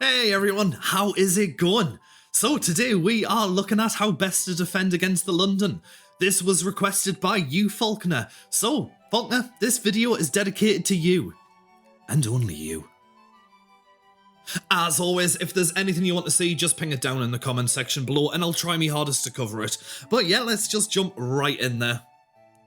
Hey everyone, how is it going? So today we are looking at how best to defend against the London. This was requested by you, Falconer. So, Falconer, this video is dedicated to you. And only you. As always, if there's anything you want to see, just ping it down in the comment section below and I'll try my hardest to cover it. But yeah, let's just jump right in there.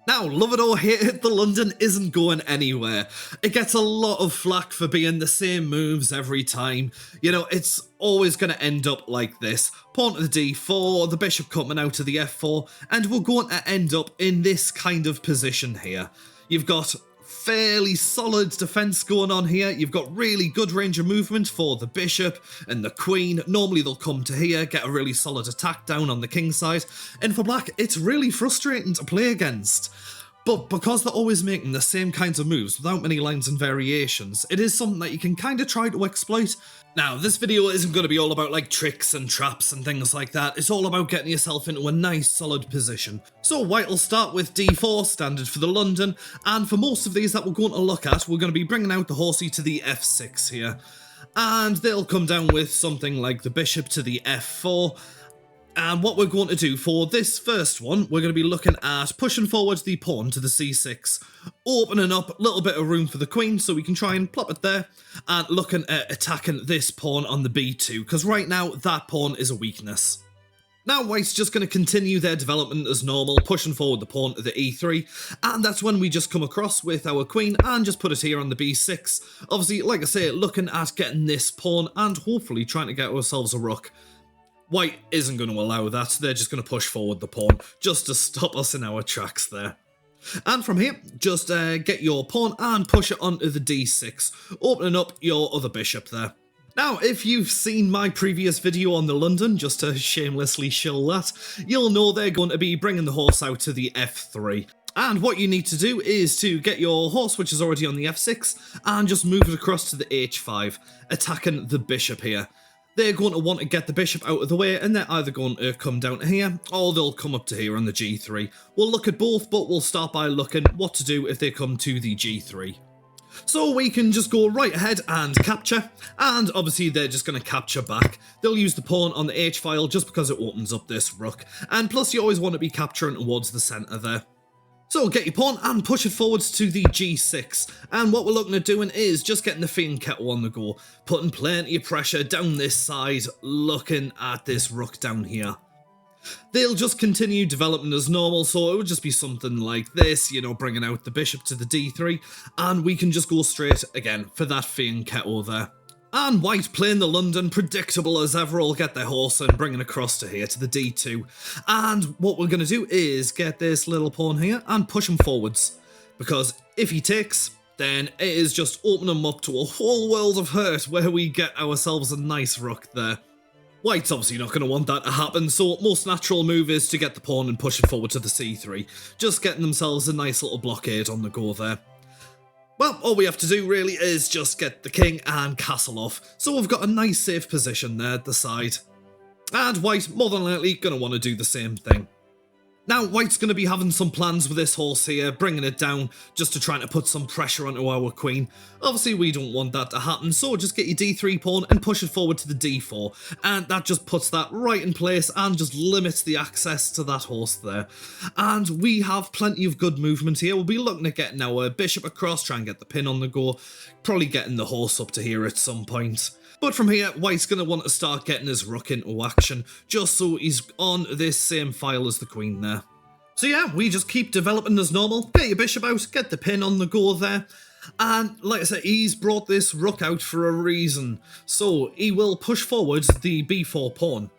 Now, love it or hate it, the London isn't going anywhere. It gets a lot of flack for being the same moves every time. You know, it's always going to end up like this. Pawn to the d4, the bishop coming out to the f4, and we're going to end up in this kind of position here. You've got fairly solid defense going on here. You've got really good range of movement for the bishop and the queen. Normally they'll come to here, get a really solid attack down on the king side. And for black, it's really frustrating to play against. But because they're always making the same kinds of moves without many lines and variations, it is something that you can kind of try to exploit. Now, this video isn't going to be all about like tricks and traps and things like that. It's all about getting yourself into a nice solid position. So white will start with d4, standard for the London, and for most of these that we're going to look at, we're going to be bringing out the horsey to the f6 here. And they'll come down with something like the bishop to the f4. And what we're going to do for this first one, we're going to be looking at pushing forward the pawn to the c6, opening up a little bit of room for the queen so we can try and plop it there, and looking at attacking this pawn on the b2, because right now that pawn is a weakness. Now white's just going to continue their development as normal, pushing forward the pawn to the e3, and that's when we just come across with our queen and just put it here on the b6. Obviously, like I say, looking at getting this pawn and hopefully trying to get ourselves a rook. White isn't going to allow that, they're just going to push forward the pawn, just to stop us in our tracks there. And from here, just get your pawn and push it onto the d6, opening up your other bishop there. Now, if you've seen my previous video on the London, just to shamelessly shill that, you'll know they're going to be bringing the horse out to the f3. And what you need to do is to get your horse, which is already on the f6, and just move it across to the h5, attacking the bishop here. They're going to want to get the bishop out of the way, and they're either going to come down to here, or they'll come up to here on the g3. We'll look at both, but we'll start by looking what to do if they come to the g3. So we can just go right ahead and capture, and obviously they're just going to capture back. They'll use the pawn on the h-file just because it opens up this rook, and plus you always want to be capturing towards the centre there. So get your pawn and push it forwards to the g6, and what we're looking at doing is just getting the fiend kettle on the go, putting plenty of pressure down this side, looking at this rook down here. They'll just continue developing as normal, so it would just be something like this, you know, bringing out the bishop to the d3, and we can just go straight, again, for that fiend kettle there. And white playing the London, predictable as ever, will get their horse and bring it across to here, to the d2. And what we're going to do is get this little pawn here and push him forwards. Because if he takes, then it is just opening him up to a whole world of hurt where we get ourselves a nice rook there. White's obviously not going to want that to happen, so most natural move is to get the pawn and push it forward to the c3. Just getting themselves a nice little blockade on the go there. Well, all we have to do really is just get the king and castle off, so we've got a nice safe position there at the side. And white, more than likely, going to want to do the same thing. Now, white's going to be having some plans with this horse here, bringing it down, just to try to put some pressure onto our queen. Obviously, we don't want that to happen, so just get your d3 pawn and push it forward to the d4. And that just puts that right in place and just limits the access to that horse there. And we have plenty of good movement here. We'll be looking at getting our bishop across, try and get the pin on the go, probably getting the horse up to here at some point. But from here, white's going to want to start getting his rook into action, just so he's on this same file as the queen there. So yeah, we just keep developing as normal, get your bishop out, get the pin on the go there, and like I said, he's brought this rook out for a reason, so he will push forward the b4 pawn.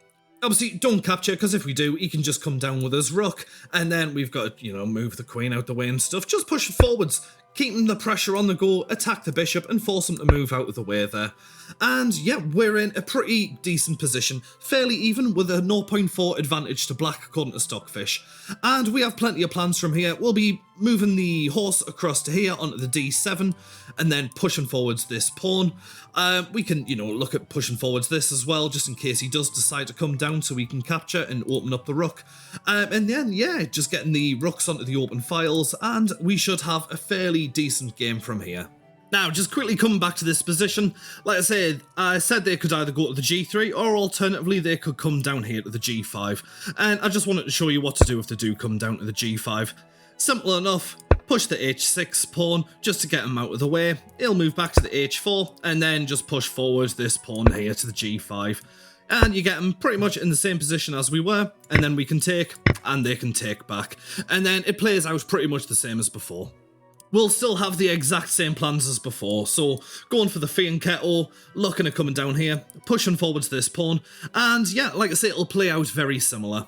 Obviously, don't capture, because if we do, he can just come down with his rook, and then we've got to, you know, move the queen out the way and stuff. Just push it forwards, keeping the pressure on the go, attack the bishop, and force him to move out of the way there. And yeah, we're in a pretty decent position, fairly even, with a 0.4 advantage to black according to Stockfish. And we have plenty of plans from here. We'll be moving the horse across to here onto the d7, and then pushing forwards this pawn. We can, you know, look at pushing forwards this as well, just in case he does decide to come down so we can capture and open up the rook. And then, yeah, just getting the rooks onto the open files, and we should have a fairly decent game from here. Now, just quickly coming back to this position, like I said they could either go to the g3 or alternatively they could come down here to the g5. And I just wanted to show you what to do if they do come down to the g5. Simple enough, push the h6 pawn just to get him out of the way. He'll move back to the h4 and then just push forward this pawn here to the g5. And you get them pretty much in the same position as we were, and then we can take, and they can take back. And then it plays out pretty much the same as before. We'll still have the exact same plans as before, so going for the fianchetto, looking at coming down here, pushing forwards this pawn, and yeah, like I say, it'll play out very similar.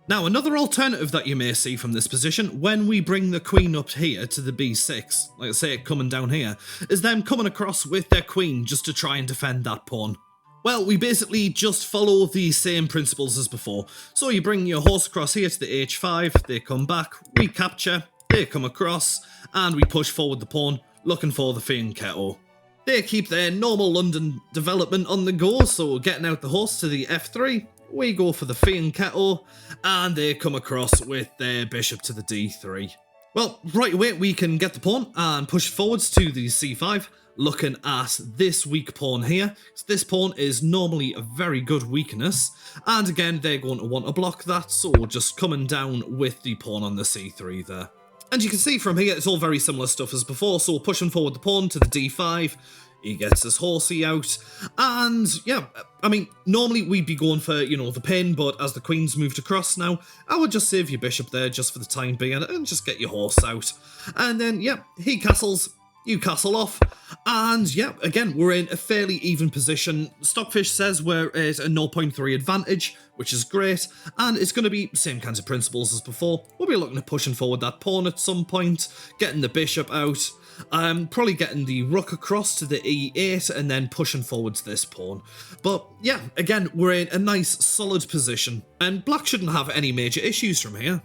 Now, another alternative that you may see from this position, when we bring the queen up here to the b6, like I say, coming down here, is them coming across with their queen just to try and defend that pawn. Well, we basically just follow the same principles as before. So you bring your horse across here to the h5, they come back, we capture, they come across, and we push forward the pawn, looking for the fianchetto. They keep their normal London development on the go, so getting out the horse to the f3, we go for the fianchetto, and they come across with their bishop to the d3. Well, right away we can get the pawn and push forwards to the c5, looking at this weak pawn here. This pawn is normally a very good weakness, and again they're going to want to block that, so just coming down with the pawn on the c3 there. And you can see from here it's all very similar stuff as before, so pushing forward the pawn to the d5, he gets his horsey out, and yeah, I mean, normally we'd be going for, you know, the pin, but as the queen's moved across now, I would just save your bishop there just for the time being and just get your horse out. And then, yeah, he castles, you castle off, and yeah, again, we're in a fairly even position. Stockfish says we're at a 0.3 advantage, which is great, and it's going to be same kinds of principles as before. We'll be looking at pushing forward that pawn at some point, getting the bishop out, probably getting the rook across to the e8, and then pushing forwards this pawn. But yeah, again, we're in a nice, solid position, and black shouldn't have any major issues from here.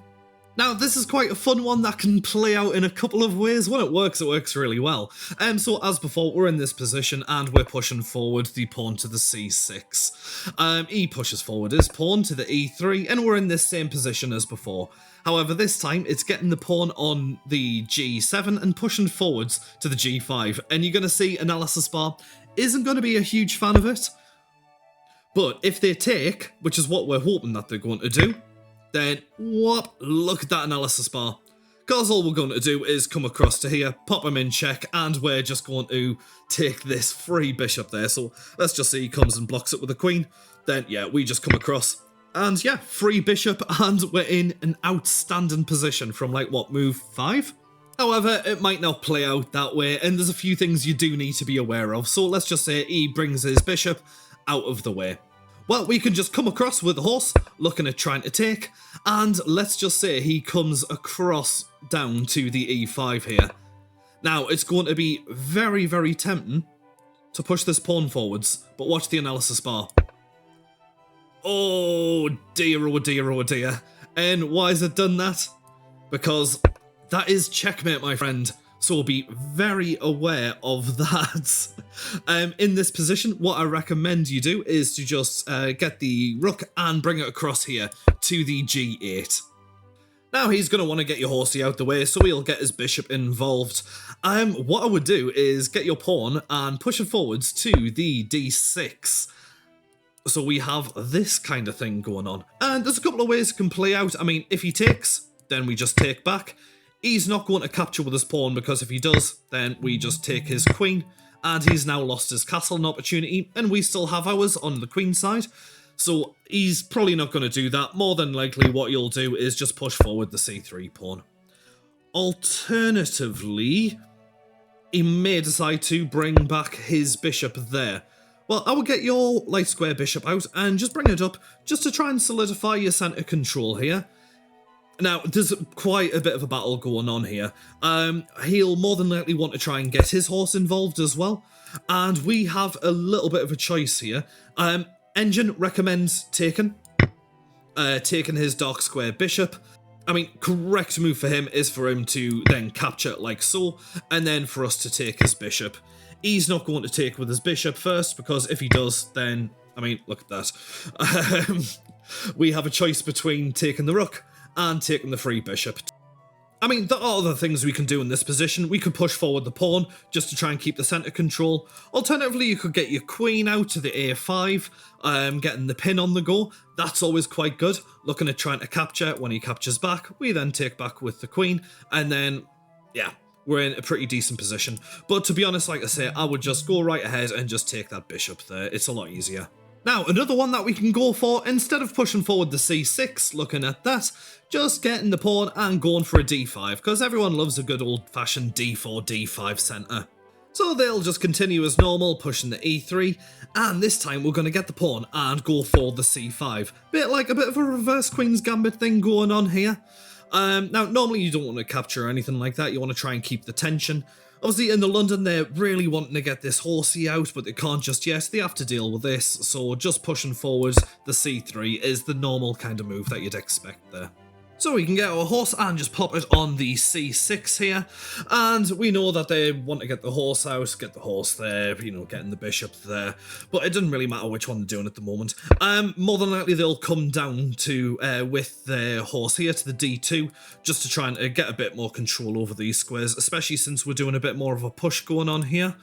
Now, this is quite a fun one that can play out in a couple of ways. When it works really well. So as before, we're in this position and we're pushing forward the pawn to the c6. He pushes forward his pawn to the e3 and we're in this same position as before. However, this time it's getting the pawn on the g7 and pushing forwards to the g5. And you're going to see Analysis Bar isn't going to be a huge fan of it. But if they take, which is what we're hoping that they're going to do, then whoop, look at that analysis bar. Because all we're going to do is come across to here, pop him in check, and we're just going to take this free bishop there. So let's just see he comes and blocks it with a queen. Then yeah, we just come across. And yeah, free bishop, and we're in an outstanding position from like, what, move 5? However, it might not play out that way, and there's a few things you do need to be aware of. So let's just say he brings his bishop out of the way. Well, we can just come across with the horse, looking at trying to take, and let's just say he comes across down to the e5 here. Now, it's going to be very, very tempting to push this pawn forwards, but watch the analysis bar. Oh dear, oh dear, oh dear. And why has it done that? Because that is checkmate, my friend. So be very aware of that. In this position, what I recommend you do is to just get the rook and bring it across here to the g8. Now he's going to want to get your horsey out the way, so he'll get his bishop involved. What I would do is get your pawn and push it forwards to the d6. So we have this kind of thing going on. And there's a couple of ways it can play out. I mean, if he takes, then we just take back. He's not going to capture with his pawn, because if he does, then we just take his queen, and he's now lost his castling opportunity, and we still have ours on the queen side. So he's probably not going to do that. More than likely what you'll do is just push forward the c3 pawn. Alternatively, he may decide to bring back his bishop there. Well, I will get your light square bishop out and just bring it up just to try and solidify your centre control here. Now, there's quite a bit of a battle going on here. He'll more than likely want to try and get his horse involved as well. And we have a little bit of a choice here. Engine recommends taking his dark square bishop. I mean, correct move for him is for him to then capture like so, and then for us to take his bishop. He's not going to take with his bishop first, because if he does, then, I mean, look at that. We have a choice between taking the rook and taking the free bishop. I mean, there are other things we can do in this position. We could push forward the pawn just to try and keep the centre control. Alternatively, you could get your queen out to the a5, getting the pin on the go. That's always quite good. Looking at trying to capture. When he captures back, we then take back with the queen. And then, yeah, we're in a pretty decent position. But to be honest, like I say, I would just go right ahead and just take that bishop there. It's a lot easier. Now, another one that we can go for, instead of pushing forward the c6, looking at that, just getting the pawn and going for a d5, because everyone loves a good old-fashioned d4, d5 centre. So they'll just continue as normal, pushing the e3, and this time we're going to get the pawn and go for the c5. Bit like a bit of a reverse Queen's Gambit thing going on here. Now, normally you don't want to capture or anything like that, you want to try and keep the tension. Obviously, in the London, they're really wanting to get this horsey out, but they can't just yet. They have to deal with this, so just pushing forward the c3 is the normal kind of move that you'd expect there. So we can get our horse and just pop it on the c6 here, and we know that they want to get the horse out, get the horse there, you know, getting the bishop there, but it doesn't really matter which one they're doing at the moment. More than likely they'll come down to with their horse here to the d2, just to try and get a bit more control over these squares, especially since we're doing a bit more of a push going on here.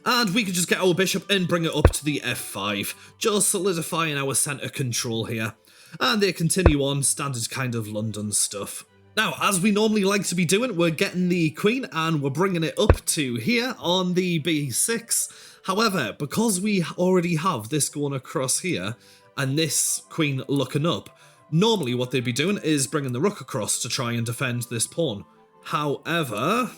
And we could just get our bishop and bring it up to the f5, just solidifying our centre control here. And they continue on, standard kind of London stuff. Now, as we normally like to be doing, we're getting the queen and we're bringing it up to here on the b6. However, because we already have this going across here and this queen looking up, normally what they'd be doing is bringing the rook across to try and defend this pawn. However,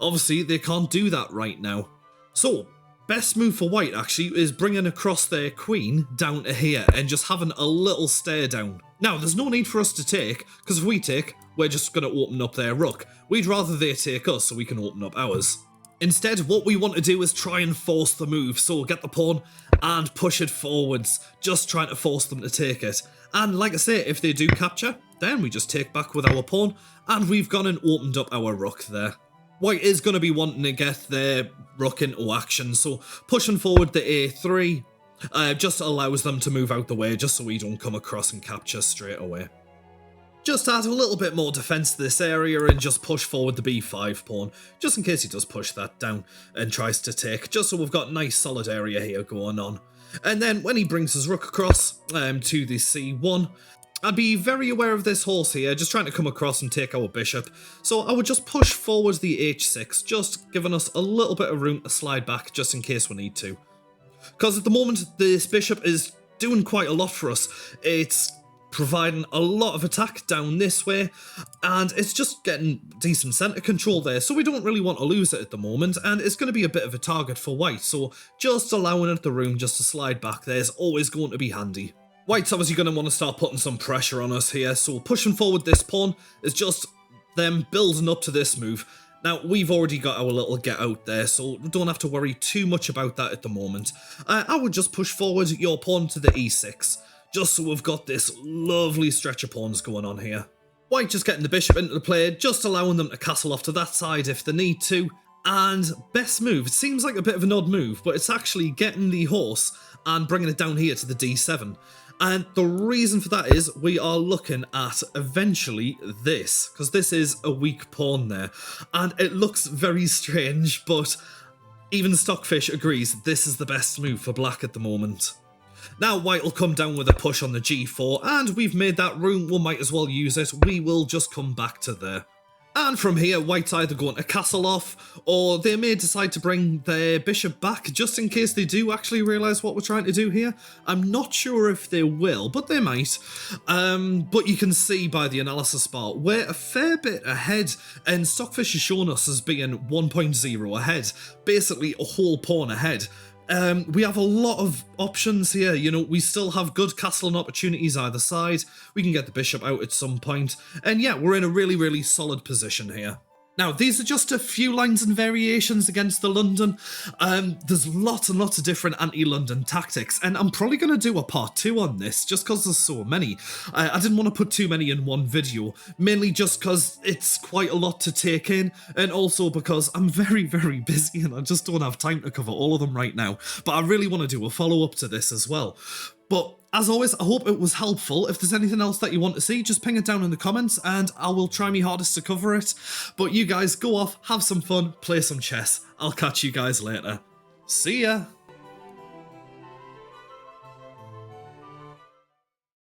obviously they can't do that right now. So, best move for white actually is bringing across their queen down to here and just having a little stare down. Now, there's no need for us to take, because if we take, we're just going to open up their rook. We'd rather they take us so we can open up ours. Instead, what we want to do is try and force the move, so get the pawn and push it forwards, just trying to force them to take it. And like I say, if they do capture, then we just take back with our pawn, and we've gone and opened up our rook there. White is going to be wanting to get their rook into action, so pushing forward the a3 just allows them to move out the way, just so we don't come across and capture straight away. Just add a little bit more defence to this area and just push forward the b5 pawn, just in case he does push that down and tries to take, just so we've got a nice solid area here going on. And then when he brings his rook across to the c1, I'd be very aware of this horse here, just trying to come across and take our bishop. So I would just push forward the h6, just giving us a little bit of room to slide back just in case we need to. Because at the moment, this bishop is doing quite a lot for us. It's providing a lot of attack down this way, and it's just getting decent centre control there, so we don't really want to lose it at the moment, and it's going to be a bit of a target for white, so just allowing it the room just to slide back there is always going to be handy. White's obviously going to want to start putting some pressure on us here, so pushing forward this pawn is just them building up to this move. Now, we've already got our little get out there, so we don't have to worry too much about that at the moment. I would just push forward your pawn to the e6, just so we've got this lovely stretch of pawns going on here. White just getting the bishop into the play, just allowing them to castle off to that side if they need to. And best move, it seems like a bit of an odd move, but it's actually getting the horse and bringing it down here to the d7. And the reason for that is we are looking at eventually this, because this is a weak pawn there. And it looks very strange, but even Stockfish agrees this is the best move for black at the moment. Now white will come down with a push on the g4, and we've made that room, we might as well use it. We will just come back to there. And from here, white's either going to castle off, or they may decide to bring their bishop back, just in case they do actually realise what we're trying to do here. I'm not sure if they will, but they might. But you can see by the analysis bar, we're a fair bit ahead, and Stockfish has shown us as being 1.0 ahead, basically a whole pawn ahead. We have a lot of options here, you know, we still have good castling opportunities either side, we can get the bishop out at some point, and yeah, we're in a really, really solid position here. Now, these are just a few lines and variations against the London. There's lots and lots of different anti-London tactics, and I'm probably going to do a part 2 on this, just because there's so many. I didn't want to put too many in one video, mainly just because it's quite a lot to take in, and also because I'm very, very busy, and I just don't have time to cover all of them right now. But I really want to do a follow-up to this as well. But As always, I hope it was helpful. If there's anything else that you want to see, just ping it down in the comments and I will try my hardest to cover it. But you guys go off, have some fun, play some chess. I'll catch you guys later. See ya!